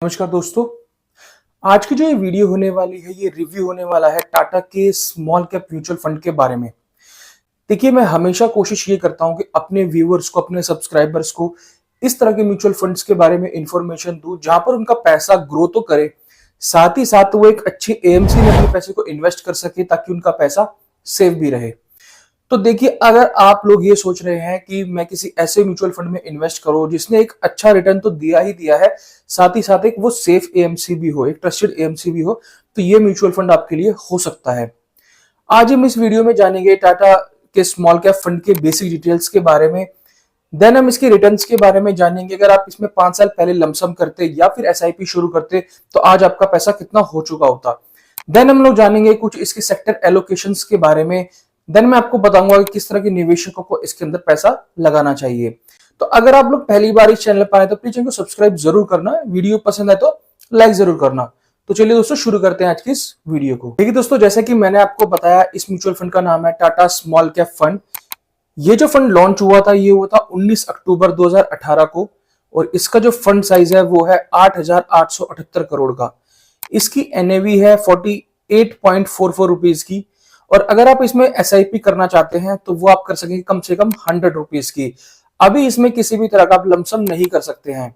नमस्कार दोस्तों। आज की जो ये वीडियो होने वाली है, ये रिव्यू होने वाला है टाटा के स्मॉल कैप म्यूचुअल फंड के बारे में। देखिए, मैं हमेशा कोशिश ये करता हूं कि अपने व्यूअर्स को, अपने सब्सक्राइबर्स को इस तरह के म्यूचुअल फंड्स के बारे में इंफॉर्मेशन दूं जहां पर उनका पैसा ग्रो तो करे, साथ ही साथ वो एक अच्छी एएमसी में अपने पैसे को इन्वेस्ट कर सके ताकि उनका पैसा सेफ भी रहे। तो देखिए, अगर आप लोग ये सोच रहे हैं कि मैं किसी ऐसे म्यूचुअल फंड में इन्वेस्ट करूं जिसने एक अच्छा रिटर्न तो दिया ही दिया है, साथ ही साथ एक वो सेफ एएमसी भी हो, एक ट्रस्टेड एएमसी भी हो, तो ये म्यूचुअल फंड आपके लिए हो सकता है। आज हम इस वीडियो में जानेंगे टाटा के स्मॉल कैप फंड के बेसिक डिटेल्स के बारे में। देन हम इसके रिटर्न्स के बारे में जानेंगे। अगर आप इसमें 5 साल पहले लमसम करते या फिर एसआईपी शुरू करते तो आज आपका पैसा कितना हो चुका होता। देन हम लोग जानेंगे कुछ इसके सेक्टर एलोकेशंस के बारे में। देन मैं आपको बताऊंगा कि किस तरह के निवेशकों को इसके अंदर पैसा लगाना चाहिए। तो अगर आप लोग पहली बार इस चैनल पर आए तो प्लीज चैनल को सब्सक्राइब जरूर करना, वीडियो पसंद आए तो लाइक जरूर करना। तो चलिए दोस्तों, शुरू करते हैं आज की इस वीडियो को। देखिए दोस्तों, जैसा कि मैंने आपको बताया, इस म्यूचुअल फंड का नाम है टाटा स्मॉल कैप फंड। ये जो फंड लॉन्च हुआ था, ये हुआ था 19 अक्टूबर 2018 को, और इसका जो फंड साइज है वो है 8,878 करोड़ का। इसकी एनएवी है 48.44 रुपीज की, और अगर आप इसमें एसआईपी करना चाहते हैं तो वो आप कर सकेंगे कम से कम 100 रुपीज की। अभी इसमें किसी भी तरह का आप लमसम नहीं कर सकते हैं।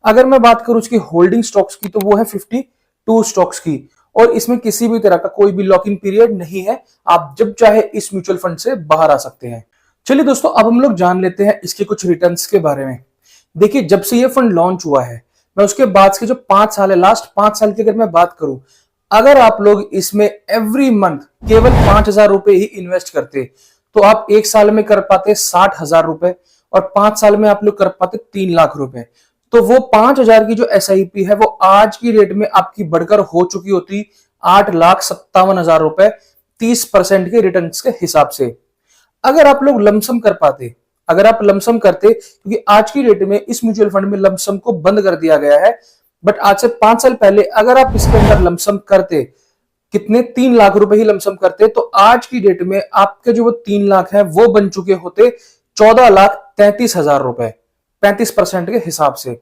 अगर मैं बात करूं उसकी होल्डिंग स्टॉक्स की, तो वो है 52 स्टॉक्स की, और इसमें किसी भी तरह का कोई भी लॉक इन पीरियड नहीं है। आप जब चाहे इस म्यूचुअल फंड से बाहर आ सकते हैं। चलिए दोस्तों, अब हम लोग जान लेते हैं इसके कुछ रिटर्न्स के बारे में। देखिए, जब से ये फंड लॉन्च हुआ है, मैं उसके बाद के जो 5 साल है, लास्ट 5 साल की अगर मैं बात करूं, अगर आप लोग इसमें एवरी मंथ केवल 5,000 रुपए ही इन्वेस्ट करते तो आप एक साल में कर पाते 60,000 रुपए, और 5 साल में आप लोग कर पाते 3 लाख रुपए। तो वो 5,000 की जो एसआईपी है वो आज की रेट में आपकी बढ़कर हो चुकी होती 8,57,000 रुपए, 30% के रिटर्न के हिसाब से। अगर आप लोग लमसम कर पाते, अगर आप लमसम करते, क्योंकि आज की डेट में इस म्यूचुअल फंड में लमसम को बंद कर दिया गया है, बट आज से 5 साल पहले अगर आप इसके अंदर लमसम करते, कितने 3 लाख रुपए ही लमसम करते, तो आज की डेट में आपके जो वो 3 लाख है वो बन चुके होते 14,33,000 रुपए, 35% के हिसाब से।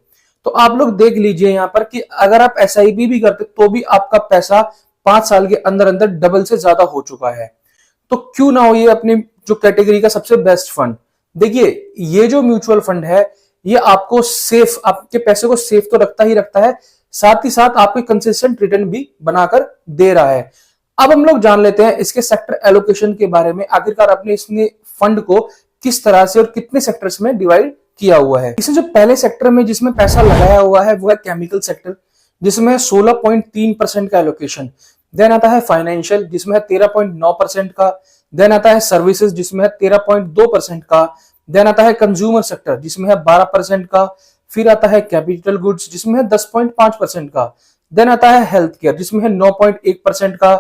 तो आप लोग देख लीजिए यहां पर कि अगर आप एसआईपी भी करते तो भी आपका पैसा 5 साल के अंदर अंदर डबल से ज्यादा हो चुका है। तो क्यों ना हो ये अपनी जो कैटेगरी का सबसे बेस्ट फंड। देखिए, ये जो म्यूचुअल फंड है ये आपको सेफ, आपके पैसे को सेफ तो रखता ही रखता है, साथ ही साथ आपको कंसिस्टेंट रिटर्न भी बनाकर दे रहा है। अब हम लोग जान लेते हैं इसके सेक्टर एलोकेशन के बारे में। आखिरकार आपने इसने फंड को किस तरह से और कितने सेक्टर्स में डिवाइड किया हुआ है। इसमें जो पहले सेक्टर में जिसमें पैसा लगाया हुआ है वो है केमिकल सेक्टर, जिसमें 16.3% का एलोकेशन। देन आता है फाइनेंशियल, जिसमें है 13.9% का। देन आता है सर्विसेज, जिसमें है 13.2% का। देन आता है कंज्यूमर सेक्टर, जिसमें है 12% का। फिर आता है कैपिटल गुड्स, जिसमें है 10.5% का। देन आता है हेल्थ केयर, जिसमें है 9.1% का।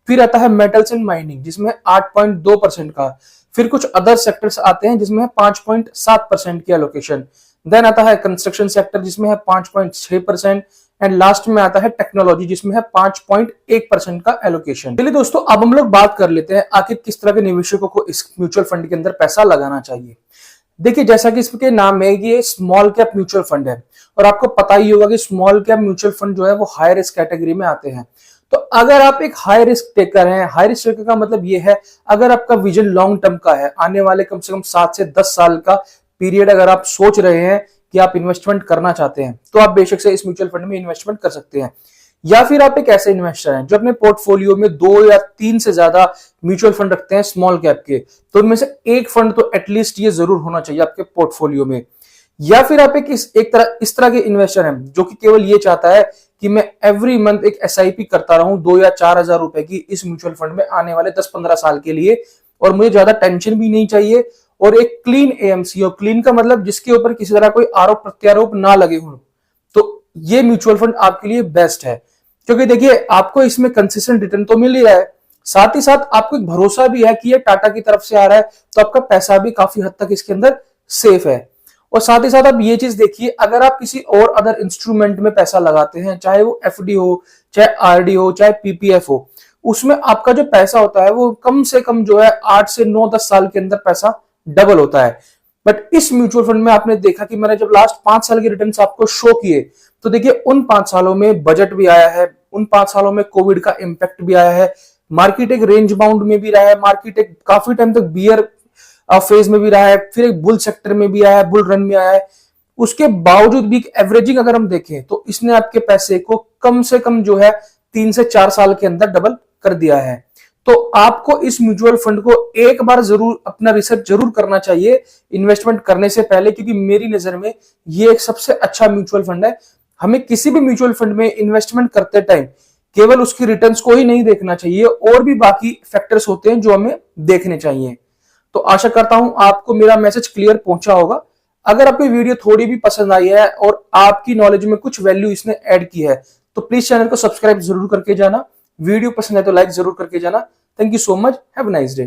फिर आता है मेटल्स एंड माइनिंग, जिसमें है 8.2% का। फिर कुछ अदर सेक्टर्स आते हैं जिसमें है 5.7% की एलोकेशन। देन आता है कंस्ट्रक्शन सेक्टर, जिसमें है 5.6%। एंड लास्ट में आता है टेक्नोलॉजी, जिसमें है 5.1% का एलोकेशन। चलिए दोस्तों, अब हम लोग बात कर लेते हैं आखिर किस तरह के निवेशकों को इस म्यूचुअल फंड के अंदर पैसा लगाना चाहिए। देखिए, जैसा कि इसके नाम में ये स्मॉल कैप म्यूचुअल फंड है, और आपको पता ही होगा कि स्मॉल कैप म्यूचुअल फंड जो है वो हाई रिस्क कैटेगरी में आते हैं। तो अगर आप एक हाई रिस्क टेकर हैं, हाई रिस्क टेकर का मतलब ये है अगर आपका विजन लॉन्ग टर्म का है, आने वाले कम से कम 7 से 10 साल का पीरियड अगर आप सोच रहे हैं कि आप इन्वेस्टमेंट करना चाहते हैं, तो आप बेशक से इस म्यूचुअल फंड में इन्वेस्टमेंट कर सकते हैं। या फिर आप एक ऐसे इन्वेस्टर हैं जो अपने पोर्टफोलियो में 2 या 3 से ज्यादा म्यूचुअल फंड रखते हैं स्मॉल कैप के, तो उनमें से एक फंड तो एटलीस्ट ये जरूर होना चाहिए आपके पोर्टफोलियो में। या फिर आप इस तरह के इन्वेस्टर हैं जो कि केवल ये चाहता है कि मैं एवरी मंथ एक एसआईपी करता रहूं 2 या 4,000 रुपए की इस म्यूचुअल फंड में आने वाले 10-15 साल के लिए, और मुझे ज्यादा टेंशन भी नहीं चाहिए, और एक क्लीन एएमसी हो। क्लीन का मतलब जिसके ऊपर किसी तरह कोई आरोप प्रत्यारोप ना लगे हों, तो ये म्यूचुअल फंड आपके लिए बेस्ट है। क्योंकि देखिए, आपको इसमें कंसिस्टेंट रिटर्न तो मिल ही रहा है, साथ ही साथ आपको एक भरोसा भी है कि ये टाटा की तरफ से आ रहा है, तो आपका पैसा भी काफी हद तक इसके अंदर सेफ है। और साथ ही साथ आप ये चीज देखिए, अगर आप किसी और अदर इंस्ट्रूमेंट में पैसा लगाते हैं, चाहे वो एफडी हो, चाहे आरडी हो, चाहे पीपीएफ हो, उसमें आपका जो पैसा होता है वो कम से कम जो है 8 से 9-10 साल के अंदर पैसा डबल होता है। बट इस म्यूचुअल फंड में आपने देखा कि मैंने जब लास्ट 5 साल के रिटर्न्स आपको शो किए, तो देखिए उन 5 सालों में बजट भी आया है, उन 5 सालों में कोविड का इम्पैक्ट भी आया है, मार्केट एक रेंज बाउंड में भी रहा है, मार्केट एक काफी टाइम तक बियर फेज में भी रहा है, फिर एक बुल सेक्टर में भी आया है, बुल रन में आया है। उसके बावजूद भी एवरेजिंग अगर हम देखें तो इसने आपके पैसे को कम से कम जो है 3 से 4 साल के अंदर डबल कर दिया है। तो आपको इस म्यूचुअल फंड को एक बार जरूर अपना रिसर्च जरूर करना चाहिए इन्वेस्टमेंट करने से पहले, क्योंकि मेरी नजर में ये एक सबसे अच्छा म्यूचुअल फंड है। हमें किसी भी म्यूचुअल फंड में इन्वेस्टमेंट करते टाइम केवल उसकी रिटर्न्स को ही नहीं देखना चाहिए, और भी बाकी फैक्टर्स होते हैं जो हमें देखने चाहिए। तो आशा करता हूं आपको मेरा मैसेज क्लियर पहुंचा होगा। अगर आपको वीडियो थोड़ी भी पसंद आई है और आपकी नॉलेज में कुछ वैल्यू इसने ऐड की है तो प्लीज चैनल को सब्सक्राइब जरूर करके जाना। वीडियो पसंद है तो लाइक जरूर करके जाना। Thank you so much, have a nice day.